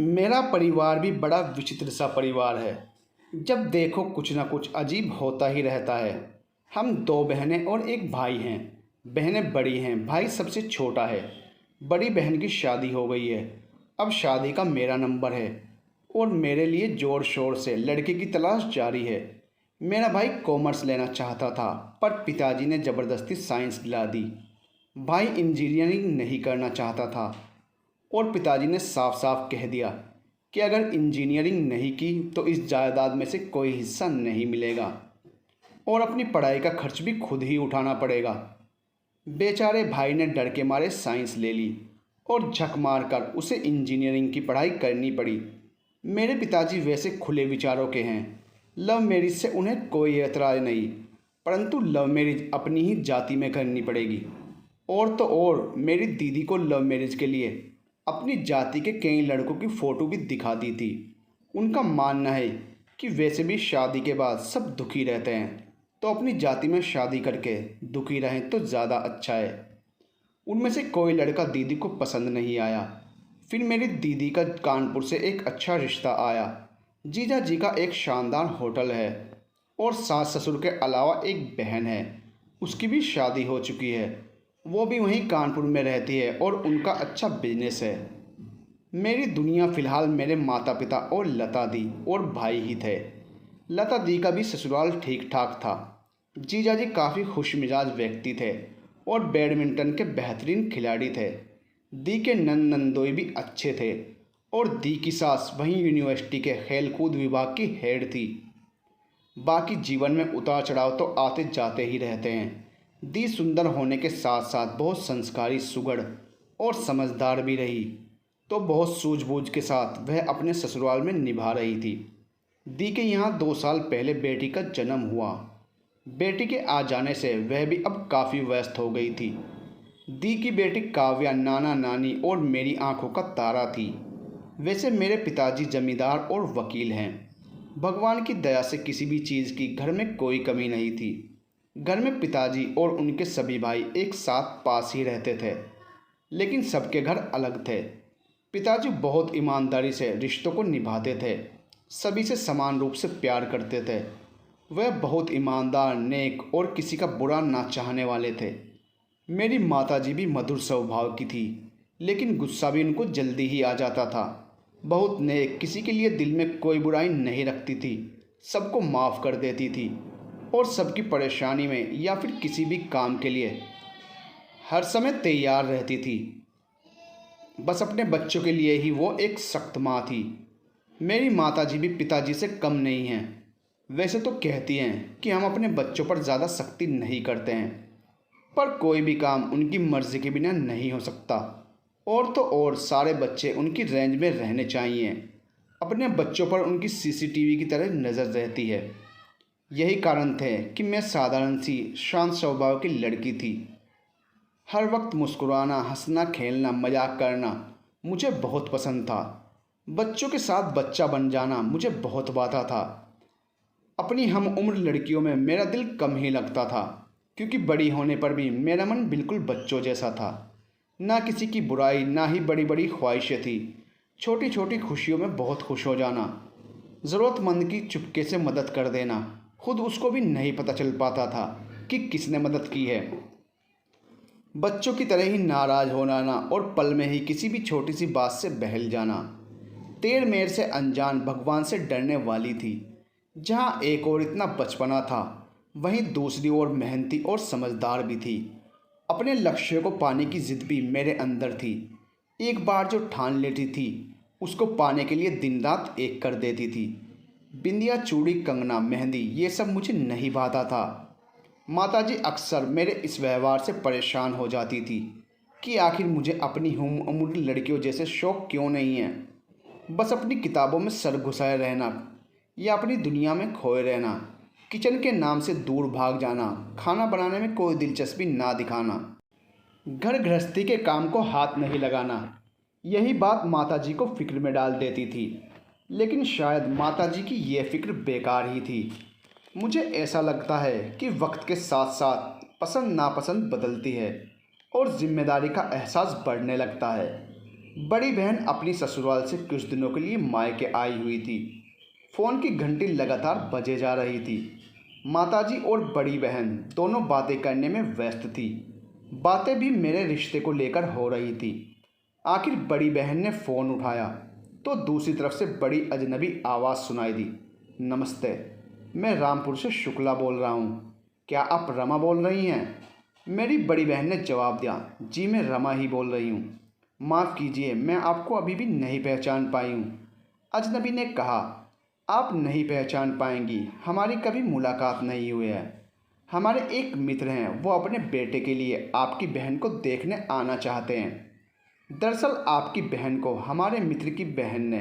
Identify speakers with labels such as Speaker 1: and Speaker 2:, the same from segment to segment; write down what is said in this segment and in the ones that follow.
Speaker 1: मेरा परिवार भी बड़ा विचित्र सा परिवार है। जब देखो कुछ ना कुछ अजीब होता ही रहता है। हम दो बहनें और एक भाई हैं। बहनें बड़ी हैं, भाई सबसे छोटा है। बड़ी बहन की शादी हो गई है। अब शादी का मेरा नंबर है और मेरे लिए ज़ोर शोर से लड़के की तलाश जारी है। मेरा भाई कॉमर्स लेना चाहता था, पर पिताजी ने ज़बरदस्ती साइंस दिला दी। भाई इंजीनियरिंग नहीं करना चाहता था और पिताजी ने साफ साफ कह दिया कि अगर इंजीनियरिंग नहीं की तो इस जायदाद में से कोई हिस्सा नहीं मिलेगा और अपनी पढ़ाई का खर्च भी खुद ही उठाना पड़ेगा। बेचारे भाई ने डर के मारे साइंस ले ली और झक मार कर उसे इंजीनियरिंग की पढ़ाई करनी पड़ी। मेरे पिताजी वैसे खुले विचारों के हैं। लव मैरिज से उन्हें कोई एतराज़ नहीं, परंतु लव मैरिज अपनी ही जाति में करनी पड़ेगी। और तो और मेरी दीदी को लव मैरिज के लिए अपनी जाति के कई लड़कों की फ़ोटो भी दिखा दी थी। उनका मानना है कि वैसे भी शादी के बाद सब दुखी रहते हैं, तो अपनी जाति में शादी करके दुखी रहें तो ज़्यादा अच्छा है। उनमें से कोई लड़का दीदी को पसंद नहीं आया। फिर मेरी दीदी का कानपुर से एक अच्छा रिश्ता आया। जीजा जी का एक शानदार होटल है और सास ससुर के अलावा एक बहन है, उसकी भी शादी हो चुकी है। वो भी वहीं कानपुर में रहती है और उनका अच्छा बिजनेस है। मेरी दुनिया फ़िलहाल मेरे माता पिता और लता दी और भाई ही थे। लता दी का भी ससुराल ठीक ठाक था। जीजा जी काफ़ी खुश मिजाज व्यक्ति थे और बैडमिंटन के बेहतरीन खिलाड़ी थे। दी के नंदोई भी अच्छे थे और दी की सास वहीं यूनिवर्सिटी के खेलकूद विभाग की हेड थी। बाकी जीवन में उतार चढ़ाव तो आते जाते ही रहते हैं। दी सुंदर होने के साथ साथ बहुत संस्कारी, सुघड़ और समझदार भी रही, तो बहुत सूझबूझ के साथ वह अपने ससुराल में निभा रही थी। दी के यहाँ 2 साल पहले बेटी का जन्म हुआ। बेटी के आ जाने से वह भी अब काफ़ी व्यस्त हो गई थी। दी की बेटी काव्या नाना नानी और मेरी आंखों का तारा थी। वैसे मेरे पिताजी जमींदार और वकील हैं। भगवान की दया से किसी भी चीज़ की घर में कोई कमी नहीं थी। घर में पिताजी और उनके सभी भाई एक साथ पास ही रहते थे, लेकिन सबके घर अलग थे। पिताजी बहुत ईमानदारी से रिश्तों को निभाते थे, सभी से समान रूप से प्यार करते थे। वह बहुत ईमानदार, नेक और किसी का बुरा ना चाहने वाले थे। मेरी माताजी भी मधुर स्वभाव की थी, लेकिन गुस्सा भी उनको जल्दी ही आ जाता था। बहुत नेक, किसी के लिए दिल में कोई बुराई नहीं रखती थी, सबको माफ़ कर देती थी और सबकी परेशानी में या फिर किसी भी काम के लिए हर समय तैयार रहती थी। बस अपने बच्चों के लिए ही वो एक सख्त माँ थी। मेरी माताजी भी पिताजी से कम नहीं हैं। वैसे तो कहती हैं कि हम अपने बच्चों पर ज़्यादा सख्ती नहीं करते हैं, पर कोई भी काम उनकी मर्ज़ी के बिना नहीं हो सकता। और तो और सारे बच्चे उनकी रेंज में रहने चाहिए। अपने बच्चों पर उनकी सीसीटीवी की तरह नज़र रहती है। यही कारण थे कि मैं साधारण सी शांत स्वभाव की लड़की थी। हर वक्त मुस्कुराना, हंसना, खेलना, मजाक करना मुझे बहुत पसंद था। बच्चों के साथ बच्चा बन जाना मुझे बहुत भाता था। अपनी हम उम्र लड़कियों में मेरा दिल कम ही लगता था, क्योंकि बड़ी होने पर भी मेरा मन बिल्कुल बच्चों जैसा था। ना किसी की बुराई, ना ही बड़ी बड़ी ख्वाहिशें थी। छोटी छोटी खुशियों में बहुत खुश हो जाना, ज़रूरतमंद की चुपके से मदद कर देना, खुद उसको भी नहीं पता चल पाता था कि किसने मदद की है। बच्चों की तरह ही नाराज़ हो जाना और पल में ही किसी भी छोटी सी बात से बहल जाना। तेर मेर से अनजान, भगवान से डरने वाली थी। जहाँ एक और इतना बचपना था, वहीं दूसरी ओर मेहनती और समझदार भी थी। अपने लक्ष्य को पाने की जिद भी मेरे अंदर थी। एक बार जो ठान लेती थी, उसको पाने के लिए दिन रात एक कर देती थी। बिंदिया, चूड़ी, कंगना, मेहंदी, ये सब मुझे नहीं भाता था। माताजी अक्सर मेरे इस व्यवहार से परेशान हो जाती थी कि आखिर मुझे अपनी हम उम्र लड़कियों जैसे शौक़ क्यों नहीं है। बस अपनी किताबों में सर घुसाए रहना या अपनी दुनिया में खोए रहना, किचन के नाम से दूर भाग जाना, खाना बनाने में कोई दिलचस्पी ना दिखाना, घर गृहस्थी के काम को हाथ नहीं लगाना, यही बात माताजी को फिक्र में डाल देती थी। लेकिन शायद माताजी की ये फिक्र बेकार ही थी। मुझे ऐसा लगता है कि वक्त के साथ साथ पसंद नापसंद बदलती है और जिम्मेदारी का एहसास बढ़ने लगता है। बड़ी बहन अपनी ससुराल से कुछ दिनों के लिए मायके आई हुई थी। फ़ोन की घंटी लगातार बजे जा रही थी। माताजी और बड़ी बहन दोनों बातें करने में व्यस्त थी। बातें भी मेरे रिश्ते को लेकर हो रही थी। आखिर बड़ी बहन ने फ़ोन उठाया तो दूसरी तरफ से बड़ी अजनबी आवाज़ सुनाई दी। नमस्ते, मैं रामपुर से शुक्ला बोल रहा हूँ। क्या आप रमा बोल रही हैं? मेरी बड़ी बहन ने जवाब दिया। जी, मैं रमा ही बोल रही हूँ। माफ़ कीजिए, मैं आपको अभी भी नहीं पहचान पाई हूँ। अजनबी ने कहा। आप नहीं पहचान पाएंगी, हमारी कभी मुलाकात नहीं हुई है। हमारे एक मित्र हैं, वो अपने बेटे के लिए आपकी बहन को देखने आना चाहते हैं। दरअसल आपकी बहन को हमारे मित्र की बहन ने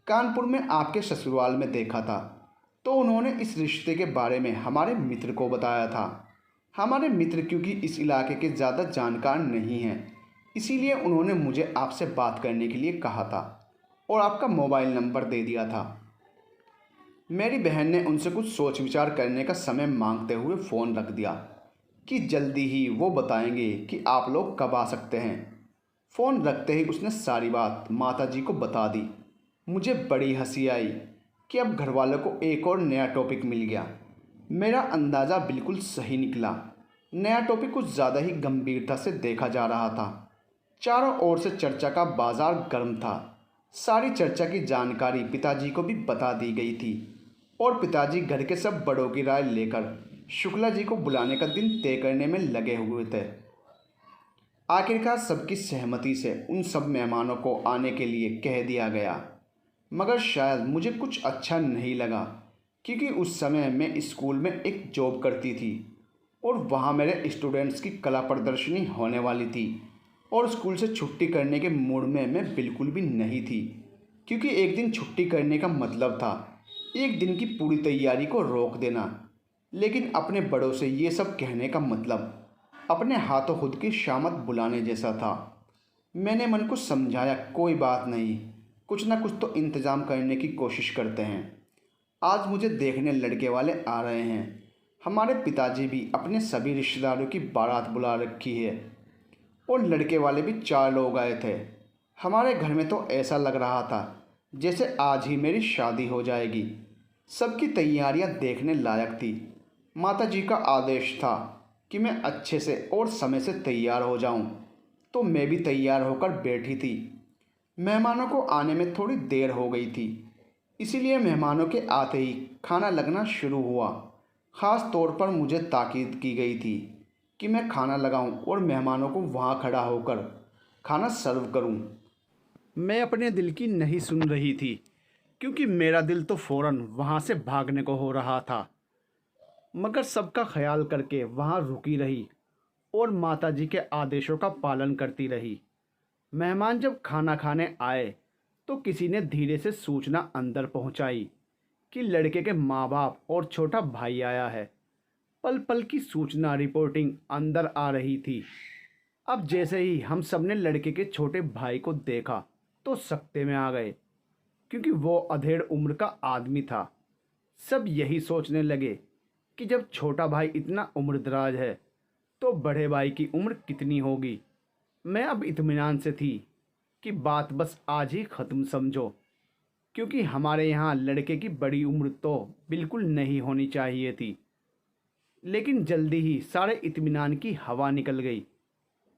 Speaker 1: कानपुर में आपके ससुराल में देखा था, तो उन्होंने इस रिश्ते के बारे में हमारे मित्र को बताया था। हमारे मित्र क्योंकि इस इलाके के ज़्यादा जानकार नहीं हैं, इसीलिए उन्होंने मुझे आपसे बात करने के लिए कहा था और आपका मोबाइल नंबर दे दिया था। मेरी बहन ने उनसे कुछ सोच विचार करने का समय मांगते हुए फ़ोन रख दिया कि जल्दी ही वो बताएंगे कि आप लोग कब आ सकते हैं। फ़ोन रखते ही उसने सारी बात माताजी को बता दी। मुझे बड़ी हंसी आई कि अब घर वालों को एक और नया टॉपिक मिल गया। मेरा अंदाज़ा बिल्कुल सही निकला। नया टॉपिक कुछ ज़्यादा ही गंभीरता से देखा जा रहा था। चारों ओर से चर्चा का बाजार गर्म था। सारी चर्चा की जानकारी पिताजी को भी बता दी गई थी और पिताजी घर के सब बड़ों की राय लेकर शुक्ला जी को बुलाने का दिन तय करने में लगे हुए थे। आखिरकार सबकी सहमति से उन सब मेहमानों को आने के लिए कह दिया गया, मगर शायद मुझे कुछ अच्छा नहीं लगा क्योंकि उस समय मैं स्कूल में एक जॉब करती थी और वहाँ मेरे स्टूडेंट्स की कला प्रदर्शनी होने वाली थी और स्कूल से छुट्टी करने के मूड में मैं बिल्कुल भी नहीं थी, क्योंकि एक दिन छुट्टी करने का मतलब था एक दिन की पूरी तैयारी को रोक देना। लेकिन अपने बड़ों से ये सब कहने का मतलब अपने हाथों खुद की शामत बुलाने जैसा था। मैंने मन को समझाया, कोई बात नहीं, कुछ ना कुछ तो इंतज़ाम करने की कोशिश करते हैं। आज मुझे देखने लड़के वाले आ रहे हैं। हमारे पिताजी भी अपने सभी रिश्तेदारों की बारात बुला रखी है और लड़के वाले भी 4 लोग आए थे। हमारे घर में तो ऐसा लग रहा था जैसे आज ही मेरी शादी हो जाएगी। सबकी तैयारियां देखने लायक थी। माताजी का आदेश था कि मैं अच्छे से और समय से तैयार हो जाऊं, तो मैं भी तैयार होकर बैठी थी। मेहमानों को आने में थोड़ी देर हो गई थी, इसीलिए मेहमानों के आते ही खाना लगना शुरू हुआ। ख़ास तौर पर मुझे ताकीद की गई थी कि मैं खाना लगाऊं और मेहमानों को वहां खड़ा होकर खाना सर्व करूं। मैं अपने दिल की नहीं सुन रही थी, क्योंकि मेरा दिल तो फ़ौरन वहां से भागने को हो रहा था, मगर सबका ख्याल करके वहां रुकी रही और माताजी के आदेशों का पालन करती रही। मेहमान जब खाना खाने आए तो किसी ने धीरे से सूचना अंदर पहुंचाई कि लड़के के माँ बाप और छोटा भाई आया है। पल पल की सूचना रिपोर्टिंग अंदर आ रही थी। अब जैसे ही हम सब ने लड़के के छोटे भाई को देखा तो सकते में आ गए, क्योंकि वो अधेड़ उम्र का आदमी था। सब यही सोचने लगे कि जब छोटा भाई इतना उम्रदराज है तो बड़े भाई की उम्र कितनी होगी। मैं अब इत्मीनान से थी कि बात बस आज ही ख़त्म समझो, क्योंकि हमारे यहाँ लड़के की बड़ी उम्र तो बिल्कुल नहीं होनी चाहिए थी। लेकिन जल्दी ही सारे इत्मीनान की हवा निकल गई,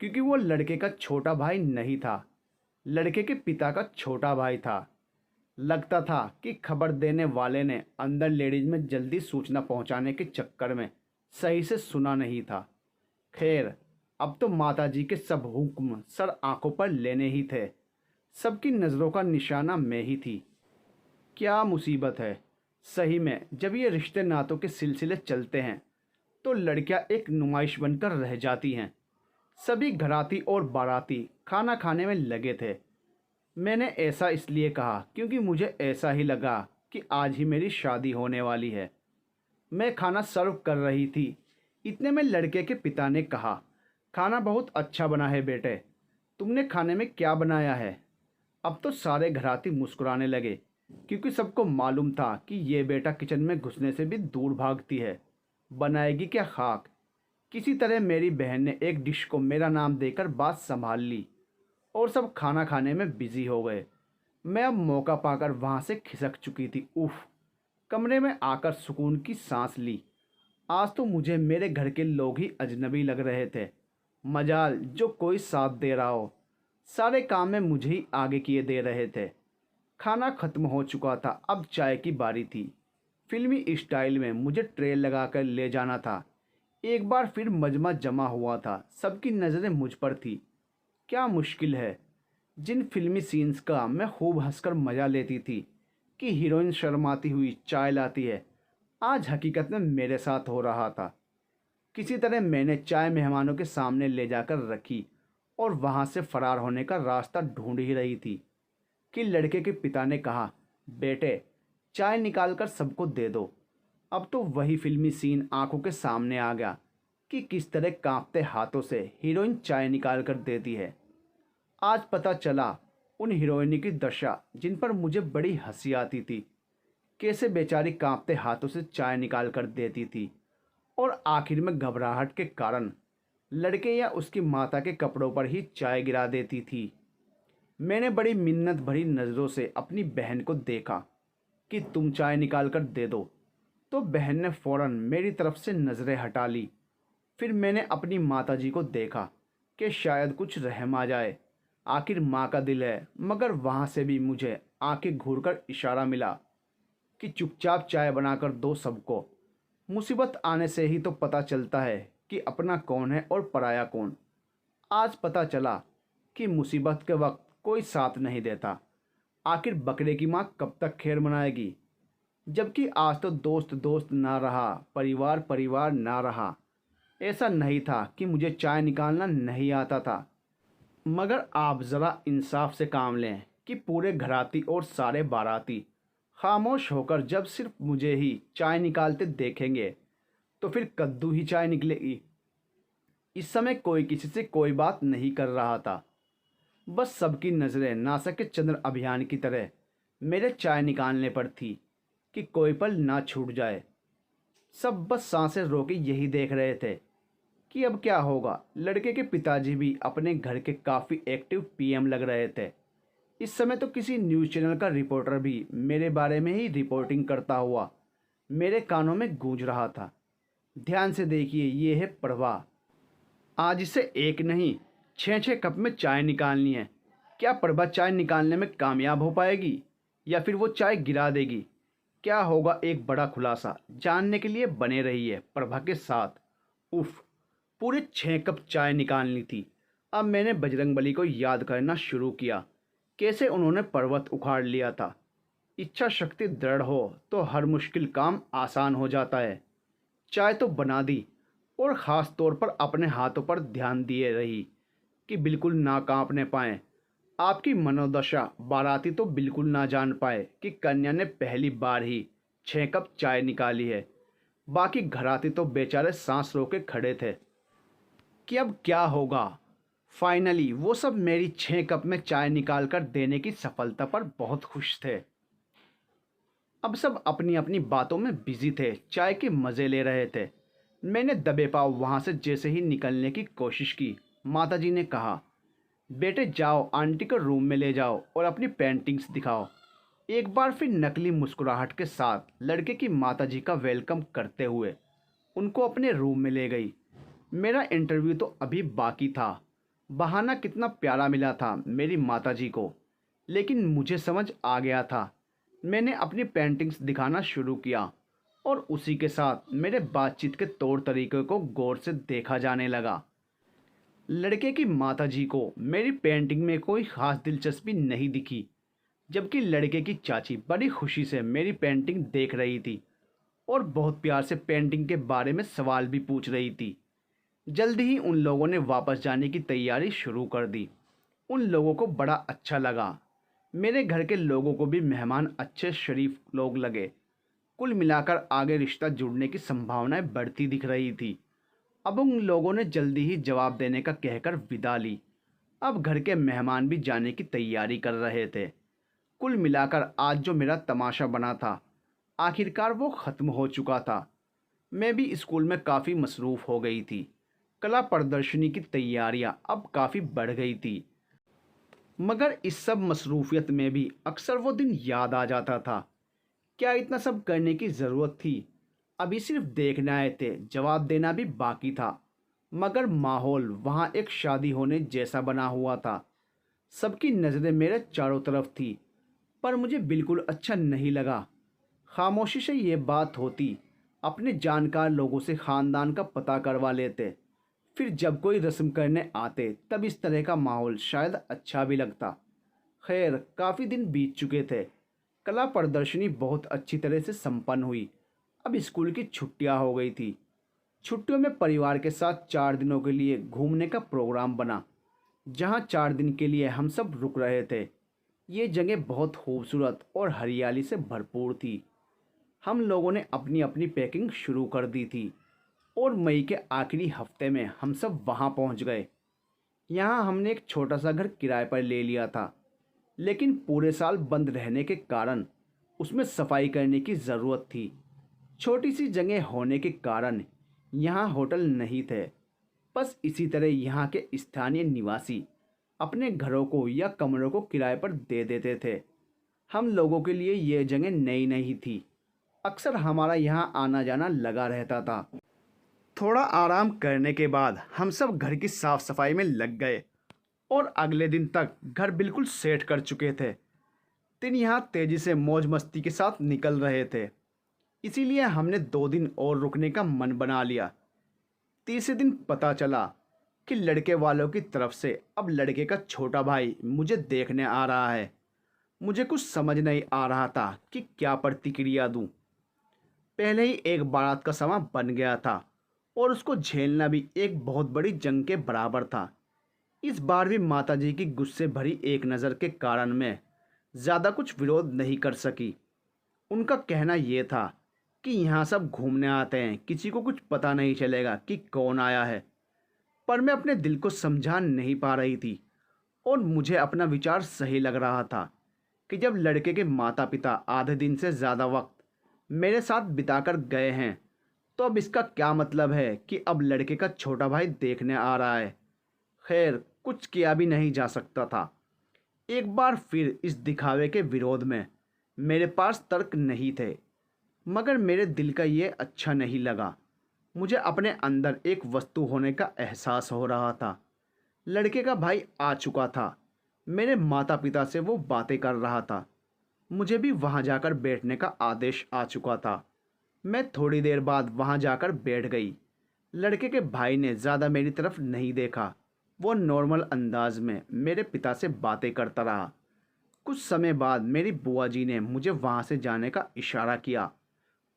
Speaker 1: क्योंकि वो लड़के का छोटा भाई नहीं था, लड़के के पिता का छोटा भाई था। लगता था कि खबर देने वाले ने अंदर लेडीज में जल्दी सूचना पहुंचाने के चक्कर में सही से सुना नहीं था। खैर, अब तो माताजी के सब हुक्म सर आंखों पर लेने ही थे। सबकी नज़रों का निशाना मैं ही थी। क्या मुसीबत है सही में, जब ये रिश्ते नातों के सिलसिले चलते हैं तो लड़कियां एक नुमाइश बनकर रह जाती हैं। सभी घराती और बाराती खाना खाने में लगे थे। मैंने ऐसा इसलिए कहा क्योंकि मुझे ऐसा ही लगा कि आज ही मेरी शादी होने वाली है। मैं खाना सर्व कर रही थी, इतने में लड़के के पिता ने कहा, खाना बहुत अच्छा बना है बेटे, तुमने खाने में क्या बनाया है? अब तो सारे घराती मुस्कुराने लगे, क्योंकि सबको मालूम था कि ये बेटा किचन में घुसने से भी दूर भागती है। बनाएगी क्या खाक। किसी तरह मेरी बहन ने एक डिश को मेरा नाम देकर बात संभाल ली और सब खाना खाने में बिजी हो गए। मैं अब मौका पाकर वहाँ से खिसक चुकी थी। उफ, कमरे में आकर सुकून की सांस ली। आज तो मुझे मेरे घर के लोग ही अजनबी लग रहे थे। मजाल जो कोई साथ दे रहा हो। सारे काम में मुझे ही आगे किए दे रहे थे। खाना खत्म हो चुका था, अब चाय की बारी थी। फिल्मी स्टाइल में मुझे ट्रे लगाकर ले जाना था। एक बार फिर मजमा जमा हुआ था, सबकी नज़रें मुझ पर थी। क्या मुश्किल है, जिन फिल्मी सीन्स का मैं खूब हंसकर मज़ा लेती थी कि हीरोइन शर्माती हुई चाय लाती है, आज हकीकत में मेरे साथ हो रहा था। किसी तरह मैंने चाय मेहमानों के सामने ले जाकर रखी और वहाँ से फरार होने का रास्ता ढूंढ ही रही थी कि लड़के के पिता ने कहा, बेटे चाय निकाल कर सबको दे दो। अब तो वही फिल्मी सीन आंखों के सामने आ गया कि किस तरह कांपते हाथों से हीरोइन चाय निकाल कर देती है। आज पता चला उन हीरोइनों की दशा जिन पर मुझे बड़ी हंसी आती थी, कैसे बेचारी कांपते हाथों से चाय निकाल कर देती थी और आखिर में घबराहट के कारण लड़के या उसकी माता के कपड़ों पर ही चाय गिरा देती थी। मैंने बड़ी मिन्नत भरी नज़रों से अपनी बहन को देखा कि तुम चाय निकाल कर दे दो, तो बहन ने फौरन मेरी तरफ से नज़रें हटा ली। फिर मैंने अपनी माताजी को देखा कि शायद कुछ रहम आ जाए, आखिर माँ का दिल है, मगर वहाँ से भी मुझे आंखें घूरकर इशारा मिला कि चुपचाप चाय बनाकर दो सबको। मुसीबत आने से ही तो पता चलता है कि अपना कौन है और पराया कौन। आज पता चला कि मुसीबत के वक्त कोई साथ नहीं देता। आखिर बकरे की माँ कब तक खैर मनाएगी, जबकि आज तो दोस्त दोस्त ना रहा, परिवार परिवार ना रहा। ऐसा नहीं था कि मुझे चाय निकालना नहीं आता था, मगर आप ज़रा इंसाफ से काम लें कि पूरे घराती और सारे बाराती खामोश होकर जब सिर्फ मुझे ही चाय निकालते देखेंगे तो फिर कद्दू ही चाय निकलेगी। इस समय कोई किसी से कोई बात नहीं कर रहा था, बस सबकी नज़रें नासा के चंद्र अभियान की तरह मेरे चाय निकालने पर थी कि कोई पल ना छूट जाए। सब बस सांसें रोके यही देख रहे थे कि अब क्या होगा। लड़के के पिताजी भी अपने घर के काफ़ी एक्टिव पीएम लग रहे थे। इस समय तो किसी न्यूज़ चैनल का रिपोर्टर भी मेरे बारे में ही रिपोर्टिंग करता हुआ मेरे कानों में गूंज रहा था। ध्यान से देखिए, ये है प्रभा। आज इसे एक नहीं 6-6 कप में चाय निकालनी है। क्या प्रभा चाय निकालने में कामयाब हो पाएगी या फिर वो चाय गिरा देगी? क्या होगा, एक बड़ा खुलासा जानने के लिए बने रहिए प्रभा के साथ। उफ, पूरे 6 कप चाय निकालनी थी। अब मैंने बजरंगबली को याद करना शुरू किया, कैसे उन्होंने पर्वत उखाड़ लिया था। इच्छा शक्ति दृढ़ हो तो हर मुश्किल काम आसान हो जाता है। चाय तो बना दी और ख़ास तौर पर अपने हाथों पर ध्यान दिए रही कि बिल्कुल ना कांपने पाएँ। आपकी मनोदशा बाराती तो बिल्कुल ना जान पाए कि कन्या ने पहली बार ही 6 कप चाय निकाली है। बाकी घराती तो बेचारे सांस रोके खड़े थे कि अब क्या होगा। फाइनली वो सब मेरी 6 कप में चाय निकाल कर देने की सफलता पर बहुत खुश थे। अब सब अपनी अपनी बातों में बिजी थे, चाय के मज़े ले रहे थे। मैंने दबे पाँव वहाँ से जैसे ही निकलने की कोशिश की, माताजी ने कहा, बेटे जाओ आंटी को रूम में ले जाओ और अपनी पेंटिंग्स दिखाओ। एक बार फिर नकली मुस्कुराहट के साथ लड़के की माताजी का वेलकम करते हुए उनको अपने रूम में ले गई। मेरा इंटरव्यू तो अभी बाकी था। बहाना कितना प्यारा मिला था मेरी माताजी को, लेकिन मुझे समझ आ गया था। मैंने अपनी पेंटिंग्स दिखाना शुरू किया और उसी के साथ मेरे बातचीत के तौर तरीक़े को गौर से देखा जाने लगा। लड़के की माताजी को मेरी पेंटिंग में कोई ख़ास दिलचस्पी नहीं दिखी, जबकि लड़के की चाची बड़ी खुशी से मेरी पेंटिंग देख रही थी और बहुत प्यार से पेंटिंग के बारे में सवाल भी पूछ रही थी। जल्दी ही उन लोगों ने वापस जाने की तैयारी शुरू कर दी। उन लोगों को बड़ा अच्छा लगा। मेरे घर के लोगों को भी मेहमान अच्छे शरीफ लोग लगे। कुल मिलाकर आगे रिश्ता जुड़ने की संभावनाएं बढ़ती दिख रही थी। अब उन लोगों ने जल्दी ही जवाब देने का कहकर विदा ली। अब घर के मेहमान भी जाने की तैयारी कर रहे थे। कुल मिलाकर आज जो मेरा तमाशा बना था, आखिरकार वो ख़त्म हो चुका था। मैं भी स्कूल में काफ़ी मसरूफ़ हो गई थी। कला प्रदर्शनी की तैयारियां अब काफ़ी बढ़ गई थी। मगर इस सब मसरूफ़ियत में भी अक्सर वो दिन याद आ जाता था। क्या इतना सब करने की ज़रूरत थी? अभी सिर्फ देखने आए थे, जवाब देना भी बाकी था। मगर माहौल वहाँ एक शादी होने जैसा बना हुआ था। सबकी नज़रें मेरे चारों तरफ थी, पर मुझे बिल्कुल अच्छा नहीं लगा। खामोशी से ये बात होती, अपने जानकार लोगों से ख़ानदान का पता करवा लेते, फिर जब कोई रस्म करने आते तब इस तरह का माहौल शायद अच्छा भी लगता। खैर, काफ़ी दिन बीत चुके थे। कला प्रदर्शनी बहुत अच्छी तरह से संपन्न हुई। अब स्कूल की छुट्टियां हो गई थी। छुट्टियों में परिवार के साथ 4 दिनों के लिए घूमने का प्रोग्राम बना, जहां 4 दिन के लिए हम सब रुक रहे थे। ये जगह बहुत खूबसूरत और हरियाली से भरपूर थी। हम लोगों ने अपनी अपनी पैकिंग शुरू कर दी थी और मई के आखिरी हफ्ते में हम सब वहां पहुंच गए। यहाँ हमने एक छोटा सा घर किराए पर ले लिया था, लेकिन पूरे साल बंद रहने के कारण उसमें सफाई करने की ज़रूरत थी। छोटी सी जगह होने के कारण यहाँ होटल नहीं थे। बस इसी तरह यहाँ के स्थानीय निवासी अपने घरों को या कमरों को किराए पर दे देते थे। हम लोगों के लिए ये जगह नई नहीं थी। अक्सर हमारा यहाँ आना जाना लगा रहता था। थोड़ा आराम करने के बाद हम सब घर की साफ सफाई में लग गए और अगले दिन तक घर बिल्कुल सेट कर चुके थे। दिन यहाँ तेजी से मौज मस्ती के साथ निकल रहे थे, इसीलिए हमने 2 दिन और रुकने का मन बना लिया। तीसरे दिन पता चला कि लड़के वालों की तरफ से अब लड़के का छोटा भाई मुझे देखने आ रहा है। मुझे कुछ समझ नहीं आ रहा था कि क्या प्रतिक्रिया दूं। पहले ही एक बारात का समा बन गया था और उसको झेलना भी एक बहुत बड़ी जंग के बराबर था। इस बार भी माताजी की गुस्से भरी एक नज़र के कारण मैं ज़्यादा कुछ विरोध नहीं कर सकी। उनका कहना यह था कि यहाँ सब घूमने आते हैं, किसी को कुछ पता नहीं चलेगा कि कौन आया है। पर मैं अपने दिल को समझा नहीं पा रही थी और मुझे अपना विचार सही लग रहा था कि जब लड़के के माता पिता आधे दिन से ज़्यादा वक्त मेरे साथ बिताकर गए हैं, तो अब इसका क्या मतलब है कि अब लड़के का छोटा भाई देखने आ रहा है। खैर, कुछ किया भी नहीं जा सकता था। एक बार फिर इस दिखावे के विरोध में मेरे पास तर्क नहीं थे, मगर मेरे दिल का ये अच्छा नहीं लगा। मुझे अपने अंदर एक वस्तु होने का एहसास हो रहा था। लड़के का भाई आ चुका था। मेरे माता पिता से वो बातें कर रहा था। मुझे भी वहाँ जाकर बैठने का आदेश आ चुका था। मैं थोड़ी देर बाद वहाँ जाकर बैठ गई। लड़के के भाई ने ज़्यादा मेरी तरफ नहीं देखा। वो नॉर्मल अंदाज में मेरे पिता से बातें करता रहा। कुछ समय बाद मेरी बुआ जी ने मुझे वहाँ से जाने का इशारा किया,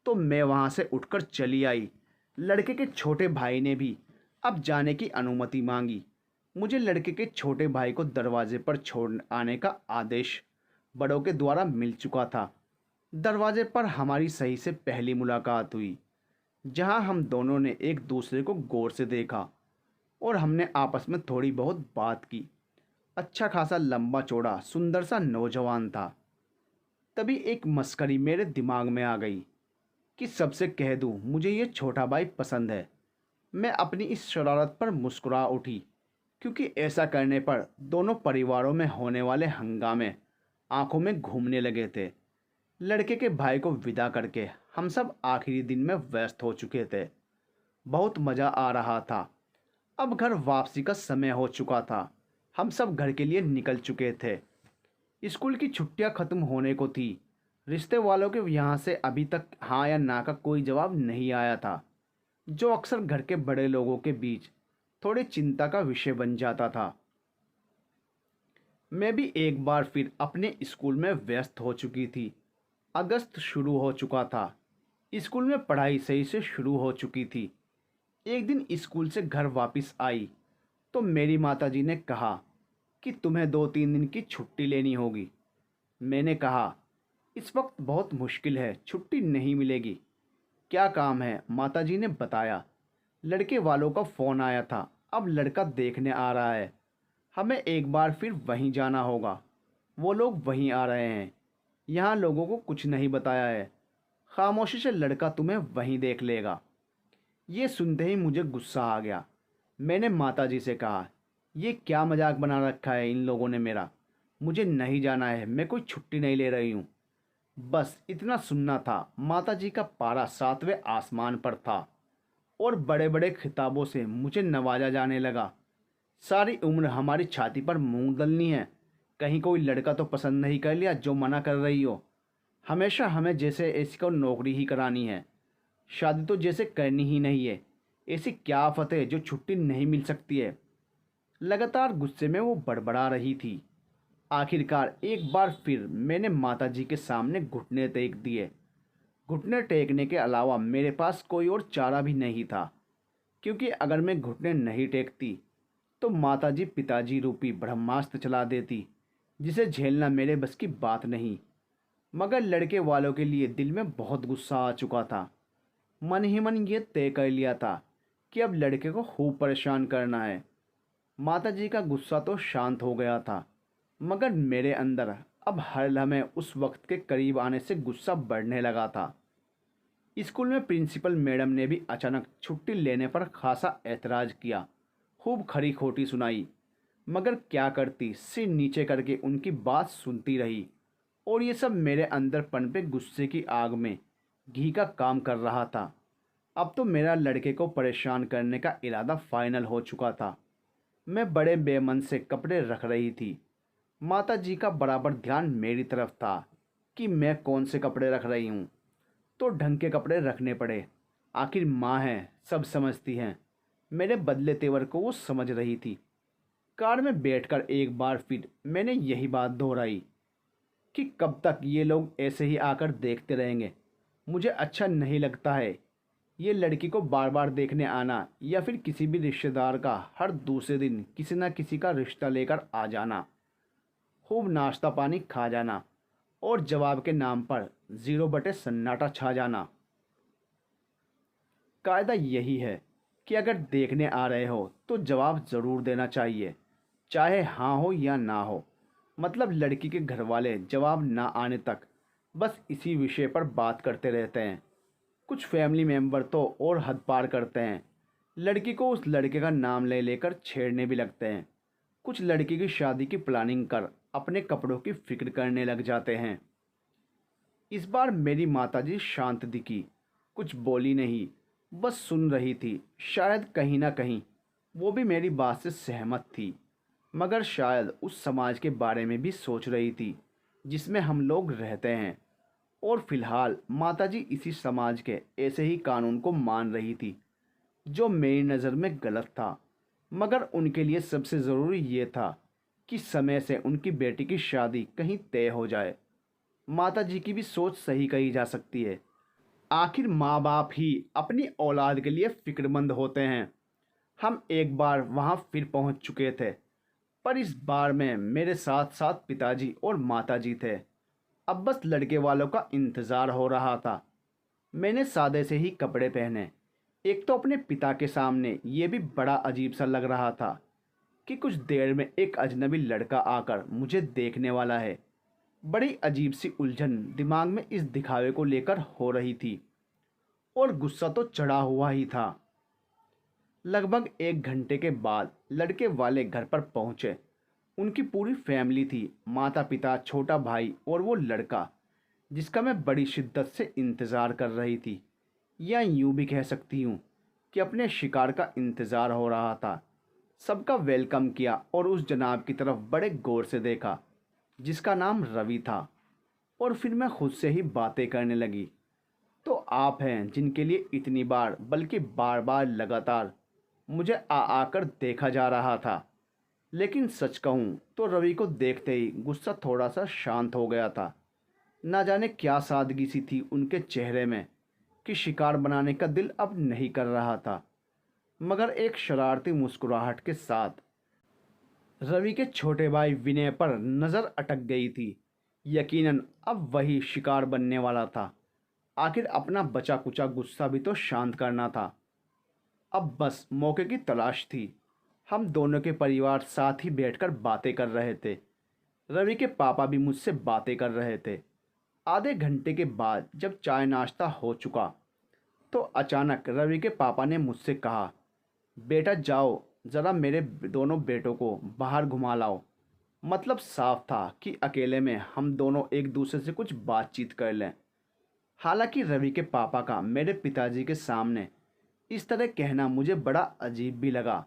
Speaker 1: तो मैं वहाँ से उठकर चली आई। लड़के के छोटे भाई ने भी अब जाने की अनुमति मांगी। मुझे लड़के के छोटे भाई को दरवाजे पर छोड़ आने का आदेश बड़ों के द्वारा मिल चुका था। दरवाजे पर हमारी सही से पहली मुलाकात हुई, जहां हम दोनों ने एक दूसरे को गौर से देखा और हमने आपस में थोड़ी बहुत बात की। अच्छा खासा लंबा चौड़ा सुंदर सा नौजवान था। तभी एक मस्करी मेरे दिमाग में आ गई कि सबसे कह दूं मुझे ये छोटा भाई पसंद है। मैं अपनी इस शरारत पर मुस्कुरा उठी, क्योंकि ऐसा करने पर दोनों परिवारों में होने वाले हंगामे आंखों में घूमने लगे थे। लड़के के भाई को विदा करके हम सब आखिरी दिन में व्यस्त हो चुके थे। बहुत मज़ा आ रहा था। अब घर वापसी का समय हो चुका था। हम सब घर के लिए निकल चुके थे। स्कूल की छुट्टियां ख़त्म होने को थी। रिश्ते वालों के यहाँ से अभी तक हाँ या ना का कोई जवाब नहीं आया था, जो अक्सर घर के बड़े लोगों के बीच थोड़ी चिंता का विषय बन जाता था। मैं भी एक बार फिर अपने स्कूल में व्यस्त हो चुकी थी। अगस्त शुरू हो चुका था। स्कूल में पढ़ाई सही से शुरू हो चुकी थी। एक दिन स्कूल से घर वापस आई तो मेरी माताजी ने कहा कि तुम्हें 2-3 दिन की छुट्टी लेनी होगी। मैंने कहा, इस वक्त बहुत मुश्किल है, छुट्टी नहीं मिलेगी। क्या काम है? माताजी ने बताया, लड़के वालों का फ़ोन आया था, अब लड़का देखने आ रहा है। हमें एक बार फिर वहीं जाना होगा। वो लोग वहीं आ रहे हैं। यहाँ लोगों को कुछ नहीं बताया है। खामोशी से लड़का तुम्हें वहीं देख लेगा। ये सुनते ही मुझे गुस्सा आ गया। मैंने माताजी से कहा, ये क्या मजाक बना रखा है इन लोगों ने मेरा। मुझे नहीं जाना है, मैं कोई छुट्टी नहीं ले रही हूँ। बस इतना सुनना था। माताजी का पारा 7वें आसमान पर था और बड़े बड़े खिताबों से मुझे नवाजा जाने लगा। सारी उम्र हमारी छाती पर मूंग दलनी है। कहीं कोई लड़का तो पसंद नहीं कर लिया जो मना कर रही हो। हमेशा हमें जैसे ऐसी को नौकरी ही करानी है, शादी तो जैसे करनी ही नहीं है। ऐसी क्या आफत है जो छुट्टी नहीं मिल सकती है। लगातार गुस्से में वो बड़बड़ा रही थी। आखिरकार एक बार फिर मैंने माताजी के सामने घुटने टेक दिए। घुटने टेकने के अलावा मेरे पास कोई और चारा भी नहीं था, क्योंकि अगर मैं घुटने नहीं टेकती तो माताजी पिताजी रूपी ब्रह्मास्त्र चला देती, जिसे झेलना मेरे बस की बात नहीं। मगर लड़के वालों के लिए दिल में बहुत गुस्सा आ चुका था। मन ही मन ये तय कर लिया था कि अब लड़के को खूब परेशान करना है। माताजी का गुस्सा तो शांत हो गया था, मगर मेरे अंदर अब हर लम्हे उस वक्त के करीब आने से गुस्सा बढ़ने लगा था। स्कूल में प्रिंसिपल मैडम ने भी अचानक छुट्टी लेने पर खासा ऐतराज़ किया, खूब खरी खोटी सुनाई। मगर क्या करती, सिर नीचे करके उनकी बात सुनती रही। और ये सब मेरे अंदर पनपे गुस्से की आग में घी का काम कर रहा था। अब तो मेरा लड़के को परेशान करने का इरादा फाइनल हो चुका था। मैं बड़े बेमन से कपड़े रख रही थी। माता जी का बराबर ध्यान मेरी तरफ था कि मैं कौन से कपड़े रख रही हूँ। तो ढंग के कपड़े रखने पड़े। आखिर माँ है, सब समझती हैं। मेरे बदले तेवर को वो समझ रही थी। कार में बैठकर एक बार फिर मैंने यही बात दोहराई कि कब तक ये लोग ऐसे ही आकर देखते रहेंगे। मुझे अच्छा नहीं लगता है ये लड़की को बार बार देखने आना, या फिर किसी भी रिश्तेदार का हर दूसरे दिन किसी न किसी का रिश्ता लेकर आ जाना, खूब नाश्ता पानी खा जाना और जवाब के नाम पर 0 बटे सन्नाटा छा जाना। कायदा यही है कि अगर देखने आ रहे हो तो जवाब ज़रूर देना चाहिए, चाहे हाँ हो या ना हो। मतलब लड़की के घर वाले जवाब ना आने तक बस इसी विषय पर बात करते रहते हैं। कुछ फैमिली मेंबर तो और हद पार करते हैं, लड़की को उस लड़के का नाम ले लेकर छेड़ने भी लगते हैं। कुछ लड़की की शादी की प्लानिंग कर अपने कपड़ों की फिक्र करने लग जाते हैं। इस बार मेरी माताजी शांत दिखी, कुछ बोली नहीं, बस सुन रही थी। शायद कहीं ना कहीं वो भी मेरी बात से सहमत थी, मगर शायद उस समाज के बारे में भी सोच रही थी जिसमें हम लोग रहते हैं। और फिलहाल माताजी इसी समाज के ऐसे ही कानून को मान रही थी जो मेरी नज़र में गलत था। मगर उनके लिए सबसे ज़रूरी ये था कि समय से उनकी बेटी की शादी कहीं तय हो जाए। माताजी की भी सोच सही कही जा सकती है। आखिर माँ बाप ही अपनी औलाद के लिए फ़िक्रमंद होते हैं। हम एक बार वहाँ फिर पहुँच चुके थे, पर इस बार में मेरे साथ साथ पिताजी और माताजी थे। अब बस लड़के वालों का इंतज़ार हो रहा था। मैंने सादे से ही कपड़े पहने। एक तो अपने पिता के सामने ये भी बड़ा अजीब सा लग रहा था कि कुछ देर में एक अजनबी लड़का आकर मुझे देखने वाला है। बड़ी अजीब सी उलझन दिमाग में इस दिखावे को लेकर हो रही थी, और गुस्सा तो चढ़ा हुआ ही था। लगभग 1 घंटे के बाद लड़के वाले घर पर पहुंचे। उनकी पूरी फैमिली थी, माता पिता, छोटा भाई और वो लड़का जिसका मैं बड़ी शिद्दत से इंतज़ार कर रही थी। या यूँ भी कह सकती हूँ कि अपने शिकार का इंतज़ार हो रहा था। सबका वेलकम किया और उस जनाब की तरफ बड़े गौर से देखा जिसका नाम रवि था। और फिर मैं खुद से ही बातें करने लगी। तो आप हैं जिनके लिए इतनी बार, बल्कि बार बार लगातार मुझे आकर देखा जा रहा था। लेकिन सच कहूँ तो रवि को देखते ही गुस्सा थोड़ा सा शांत हो गया था। ना जाने क्या सादगी सी थी उनके चेहरे में कि शिकार बनाने का दिल अब नहीं कर रहा था। मगर एक शरारती मुस्कुराहट के साथ रवि के छोटे भाई विनय पर नज़र अटक गई थी। यकीनन अब वही शिकार बनने वाला था। आखिर अपना बचा कुचा गुस्सा भी तो शांत करना था। अब बस मौके की तलाश थी। हम दोनों के परिवार साथ ही बैठकर बातें कर रहे थे। रवि के पापा भी मुझसे बातें कर रहे थे। आधे घंटे के बाद जब चाय नाश्ता हो चुका तो अचानक रवि के पापा ने मुझसे कहा, बेटा जाओ ज़रा मेरे दोनों बेटों को बाहर घुमा लाओ। मतलब साफ था कि अकेले में हम दोनों एक दूसरे से कुछ बातचीत कर लें। हालांकि रवि के पापा का मेरे पिताजी के सामने इस तरह कहना मुझे बड़ा अजीब भी लगा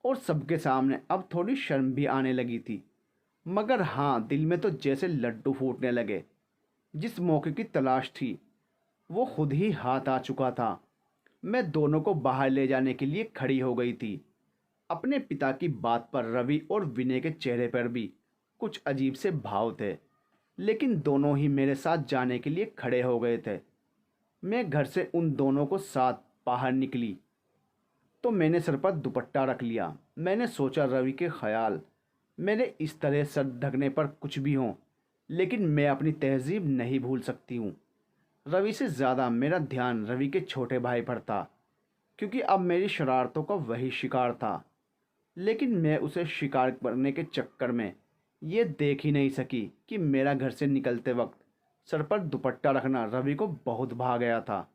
Speaker 1: और सबके सामने अब थोड़ी शर्म भी आने लगी थी। मगर हाँ, दिल में तो जैसे लड्डू फूटने लगे। जिस मौके की तलाश थी वो खुद ही हाथ आ चुका था। मैं दोनों को बाहर ले जाने के लिए खड़ी हो गई थी। अपने पिता की बात पर रवि और विनय के चेहरे पर भी कुछ अजीब से भाव थे, लेकिन दोनों ही मेरे साथ जाने के लिए खड़े हो गए थे। मैं घर से उन दोनों को साथ बाहर निकली तो मैंने सर पर दुपट्टा रख लिया। मैंने सोचा रवि के ख्याल मेरे इस तरह सर ढकने पर कुछ भी हों, लेकिन मैं अपनी तहजीब नहीं भूल सकती हूँ। रवि से ज़्यादा मेरा ध्यान रवि के छोटे भाई पर था, क्योंकि अब मेरी शरारतों का वही शिकार था। लेकिन मैं उसे शिकार करने के चक्कर में ये देख ही नहीं सकी कि मेरा घर से निकलते वक्त सर पर दुपट्टा रखना रवि को बहुत भा गया था।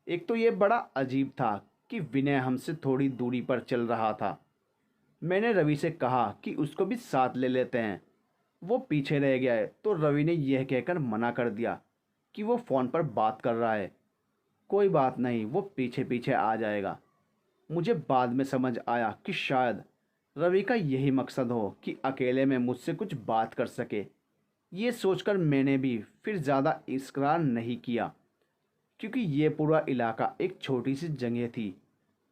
Speaker 1: एक तो ये बड़ा अजीब था कि विनय हमसे थोड़ी दूरी पर चल रहा था। मैंने रवि से कहा कि उसको भी साथ ले लेते हैं। वो पीछे रह गया है तो रवि ने यह कहकर मना कर दिया कि वो फ़ोन पर बात कर रहा है। कोई बात नहीं, वो पीछे पीछे आ जाएगा। मुझे बाद में समझ आया कि शायद रवि का यही मकसद हो कि अकेले में मुझसे कुछ बात कर सके। ये सोचकर मैंने भी फिर ज़्यादा इकरार नहीं किया, क्योंकि ये पूरा इलाका एक छोटी सी जगह थी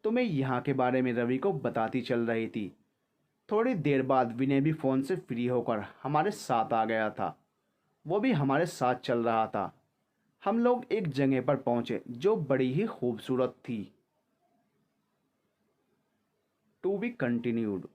Speaker 1: तो मैं यहाँ के बारे में रवि को बताती चल रही थी। थोड़ी देर बाद विनय भी फ़ोन से फ्री होकर हमारे साथ आ गया था। वो भी हमारे साथ चल रहा था। हम लोग एक जगह पर पहुँचे जो बड़ी ही खूबसूरत थी। To be continued.